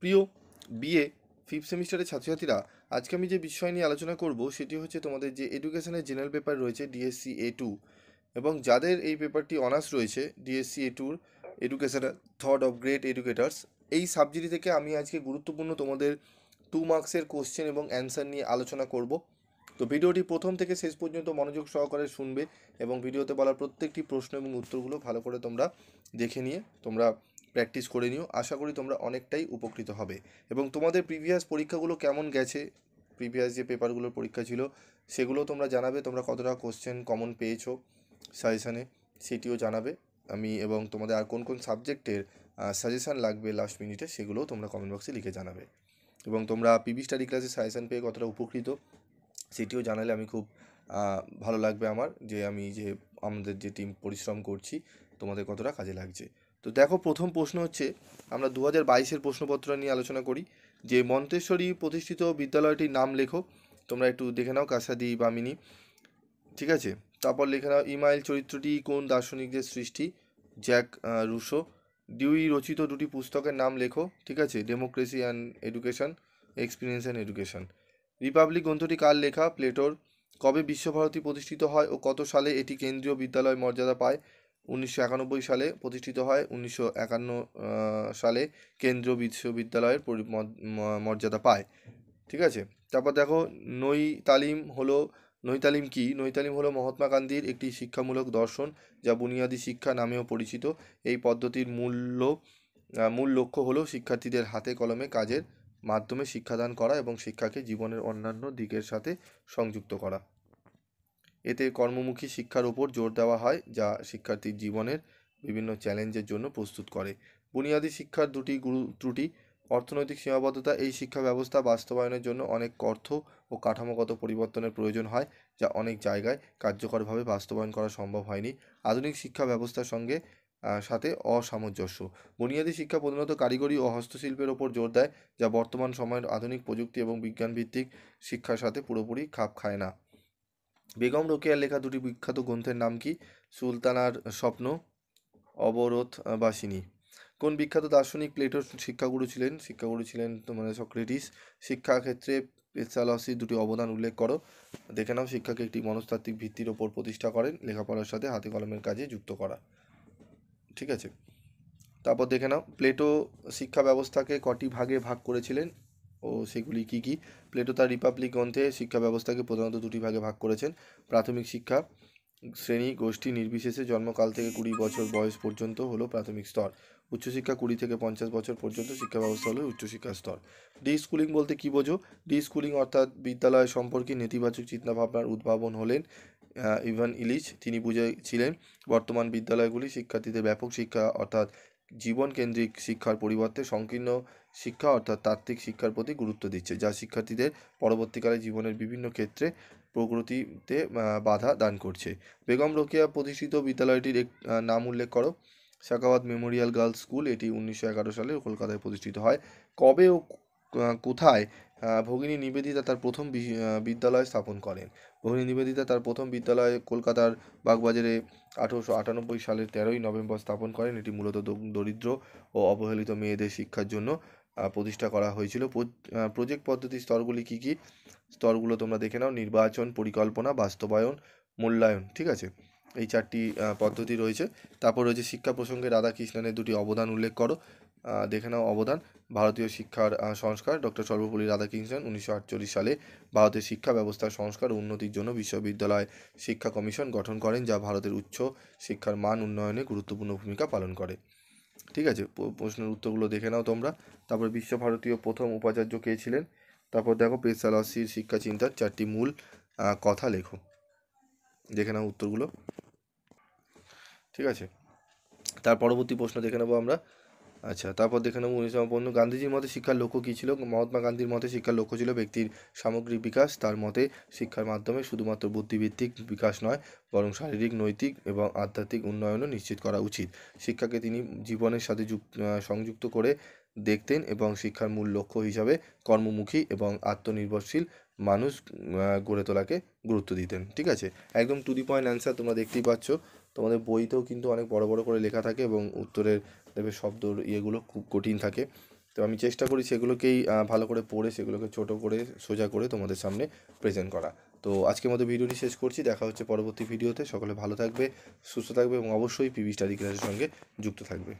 প্রিয় BA fifth সেমিস্টারের ছাত্রছাত্রীরা, আজকে আমি যে বিষয় নিয়ে আলোচনা করব সেটি হচ্ছে তোমাদের যে এডুকেশনের জেনারেল পেপার রয়েছে ডিএসসি A2, এবং যাদের এই পেপারটি অনার্স রয়েছে ডিএসসি A2-র educational thought of great educators, এই সাবজেক্ট থেকে আমি আজকে গুরুত্বপূর্ণ তোমাদের 2 মার্কসের কোশ্চেন এবং অ্যান্সার নিয়ে আলোচনা করব। তো ভিডিওটি প্রথম থেকে শেষ পর্যন্ত মনোযোগ সহকারে শুনবে এবং ভিডিওতে বলা প্রত্যেকটি প্রশ্ন এবং উত্তরগুলো ভালো করে তোমরা দেখে নিয়ে তোমরা প্র্যাকটিস করে নিও। আশা করি তোমরা অনেকটাই উপকৃত হবে। এবং তোমাদের প্রিভিয়াস পরীক্ষাগুলো কেমন গেছে, প্রিভিয়াস যে পেপারগুলোর পরীক্ষা ছিল সেগুলো তোমরা জানাবে, তোমরা কতটা কোশ্চেন কমন পেয়েছো সাজেশানে সেটিও জানাবে আমি, এবং তোমাদের আর কোন কোন সাবজেক্টের সাজেশান লাগবে লাস্ট মিনিটে সেগুলোও তোমরা কমেন্ট বক্সে লিখে জানাবে। এবং তোমরা পিবি স্টাডি ক্লাসে সাজেশান পেয়ে কতটা উপকৃত সেটিও জানালে আমি খুব ভালো লাগবে আমার, যে আমি যে আমাদের যে টিম পরিশ্রম করছি তোমাদের কতটা কাজে লাগছে। তো দেখো, প্রথম প্রশ্ন হচ্ছে, আমরা 2022-এর প্রশ্নপত্র নিয়ে আলোচনা করি। যে মন্তেশ্বরী প্রতিষ্ঠিত বিদ্যালয়টির নাম লেখো। তোমরা একটু দেখে নাও, কাসাদি বামিনী, ঠিক আছে। তারপর লেখে নাও, ইমাইল চরিত্রটি কোন দার্শনিকদের সৃষ্টি? Jack Russo. ডিউই রচিত দুটি পুস্তকের নাম লেখো, ঠিক আছে। Democracy and education, experience and education. Republic গ্রন্থটি কার লেখা? প্লেটোর। কবে বিশ্বভারতী প্রতিষ্ঠিত হয় ও কত সালে এটি কেন্দ্রীয় বিদ্যালয় মর্যাদা পায়? 1991 সালে প্রতিষ্ঠিত হয়। 1951 সালে কেন্দ্রীয় বিশ্ববিদ্যালয়ের মর্যাদা পায়, ঠিক আছে। তারপর দেখো, নৈতালিম কি? নৈতালিম হলো মহাত্মা গান্ধীর একটি শিক্ষামূলক দর্শন যা বুনিয়াদী শিক্ষা নামেও পরিচিত। এই পদ্ধতির মূল লক্ষ্য হলো শিক্ষার্থীদের হাতে কলমে কাজের মাধ্যমে শিক্ষাদান করা এবং শিক্ষাকে জীবনের অন্যান্য দিকের সাথে সংযুক্ত করা। এতে কর্মমুখী শিক্ষার উপর জোর দেওয়া হয় যা শিক্ষার্থীর জীবনের বিভিন্ন চ্যালেঞ্জের জন্য প্রস্তুত করে। বুনিয়াদী শিক্ষার দুটি ত্রুটি: অর্থনৈতিক সীমাবদ্ধতা। এই শিক্ষা ব্যবস্থা বাস্তবায়নের জন্য অনেক অর্থ ও কাঠামোগত পরিবর্তনের প্রয়োজন হয় যা অনেক জায়গায় কার্যকরভাবে বাস্তবায়ন করা সম্ভব হয়নি। আধুনিক শিক্ষা ব্যবস্থার সাথে অসামঞ্জস্য। বুনিয়াদী শিক্ষা প্রধানত কারিগরি ও হস্তশিল্পের ওপর জোর দেয় যা বর্তমান সময়ের আধুনিক প্রযুক্তি এবং বিজ্ঞানভিত্তিক শিক্ষার সাথে পুরোপুরি খাপ খায় না। বেগম রোকেয়ার লেখা দুটি বিখ্যাত গ্রন্থের নাম কি? সুলতানার স্বপ্ন, অবরোধবাসিনী। কোন বিখ্যাত দার্শনিক প্লেটোর শিক্ষাগুরু ছিলেন তোমাদের সক্রেটিস। শিক্ষাক্ষেত্রে পেসালসির দুটি অবদান উল্লেখ করো। দেখে নাও, শিক্ষাকে একটি মনস্তাত্ত্বিক ভিত্তির ওপর প্রতিষ্ঠা করেন, লেখাপড়ার সাথে হাতে কলমের কাজে যুক্ত করা, ঠিক আছে। তারপর দেখে নাও, প্লেটো শিক্ষা ব্যবস্থাকে কটি ভাগে ভাগ করেছিলেন ও সেগুলি কি কি? প্লেটো তার রিপাবলিক গ্রন্থে শিক্ষা ব্যবস্থাকে প্রধানত দুটি ভাগে ভাগ করেছেন। প্রাথমিক শিক্ষা, শ্রেণী গোষ্ঠী নির্বিশেষে জন্মকাল থেকে 20 বছর বয়স পর্যন্ত হলো প্রাথমিক স্তর। উচ্চশিক্ষা 20 থেকে 50 বছর পর্যন্ত শিক্ষা ব্যবস্থা হলো উচ্চশিক্ষা স্তর। ডি স্কুলিং বলতে কি বোঝো? ডি স্কুলিং অর্থাৎ বিদ্যালয় সম্পর্কে নেতিবাচক চিন্তাভাবনার উদ্ভাবন হলেন ইভান ইলিচ। তিনি বুঝেছিলেন বর্তমান বিদ্যালয়গুলি শিক্ষার্থীদের ব্যাপক শিক্ষা অর্থাৎ জীবনকেন্দ্রিক শিক্ষার পরিবর্তে সংকীর্ণ শিক্ষা অর্থাৎ তাত্ত্বিক শিক্ষার প্রতি গুরুত্ব দিচ্ছে, যা শিক্ষার্থীদের পরবর্তীকালে জীবনের বিভিন্ন ক্ষেত্রে প্রগতিতে বাধা দান করছে। বেগম রোকেয়া প্রতিষ্ঠিত বিদ্যালয়টির নাম উল্লেখ করো। সাখাওয়াত মেমোরিয়াল গার্লস স্কুল, এটি 1911 সালে কলকাতায় প্রতিষ্ঠিত হয়। কবে ও কোথায় ভগিনী নিবেদিতা তার প্রথম বিদ্যালয় স্থাপন করেন? ভগিনী নিবেদিতা তার প্রথম বিদ্যালয় কলকাতার বাগবাজারে 1898 সালের 13ই নভেম্বর স্থাপন করেন। এটি মূলত দরিদ্র ও অবহেলিত মেয়েদের শিক্ষার জন্য প্রতিষ্ঠা করা হয়েছিল। প্রজেক্ট পদ্ধতির স্তরগুলি কি কি? স্তরগুলো তোমরা দেখে নাও: নির্বাচন, পরিকল্পনা, বাস্তবায়ন, মূল্যায়ন, ঠিক আছে। এই 4টি পদ্ধতি রয়েছে। তারপর রয়েছে শিক্ষা প্রসঙ্গে রাধাকৃষ্ণনের দুটি অবদান উল্লেখ করো। দেখে নাও অবদান: ভারতীয় শিক্ষার সংস্কার, ডক্টর সর্বপল্লী রাধাকৃষ্ণন 1948 সালে ভারতের শিক্ষা ব্যবস্থার সংস্কার ও উন্নতির জন্য বিশ্ববিদ্যালয় শিক্ষা কমিশন গঠন করেন, যা ভারতের উচ্চ শিক্ষার মান উন্নয়নে গুরুত্বপূর্ণ ভূমিকা পালন করে, ঠিক আছে। প্রশ্নের উত্তরগুলো দেখে নাও তোমরা। তারপর বিশ্বভারতীয় প্রথম উপাচার্য কে ছিলেন? তারপর দেখো, পেসালসির শিক্ষা চিন্তার 4টি মূল কথা লেখো। দেখে নাও উত্তরগুলো, ঠিক আছে। তার পরবর্তী প্রশ্ন দেখে নেবো আমরা। আচ্ছা, তারপর দেখে নেব 1952 গান্ধীজির মতে শিক্ষার লক্ষ্য কী ছিল? মহাত্মা গান্ধীর মতে শিক্ষার লক্ষ্য ছিল ব্যক্তির সামগ্রিক বিকাশ। তার মতে শিক্ষার মাধ্যমে শুধুমাত্র বুদ্ধিভিত্তিক বিকাশ নয়, বরং শারীরিক, নৈতিক এবং আধ্যাত্মিক উন্নয়নও নিশ্চিত করা উচিত। শিক্ষাকে তিনি জীবনের সাথে সংযুক্ত করে দেখতেন এবং শিক্ষার মূল লক্ষ্য হিসাবে কর্মমুখী এবং আত্মনির্ভরশীল মানুষ গড়ে তোলাকে গুরুত্ব দিতেন, ঠিক আছে। একদম টু দি পয়েন্ট অ্যান্সার তোমরা দেখতেই পাচ্ছ। তোমাদের বইতেও কিন্তু অনেক বড় বড় করে লেখা থাকে এবং উত্তরের দেখবে শব্দর ইয়েগুলো খুব কঠিন থাকে। তো আমি চেষ্টা করি সেগুলোকেই ভালো করে পড়ে সেগুলোকে ছোট করে সোজা করে তোমাদের সামনে প্রেজেন্ট করা। তো আজকের মতো ভিডিওটি শেষ করছি, দেখা হচ্ছে পরবর্তী ভিডিওতে। সকলে ভালো থাকবে, সুস্থ থাকবে এবং অবশ্যই পিভি স্টাডি ক্লাসের সঙ্গে যুক্ত থাকবে।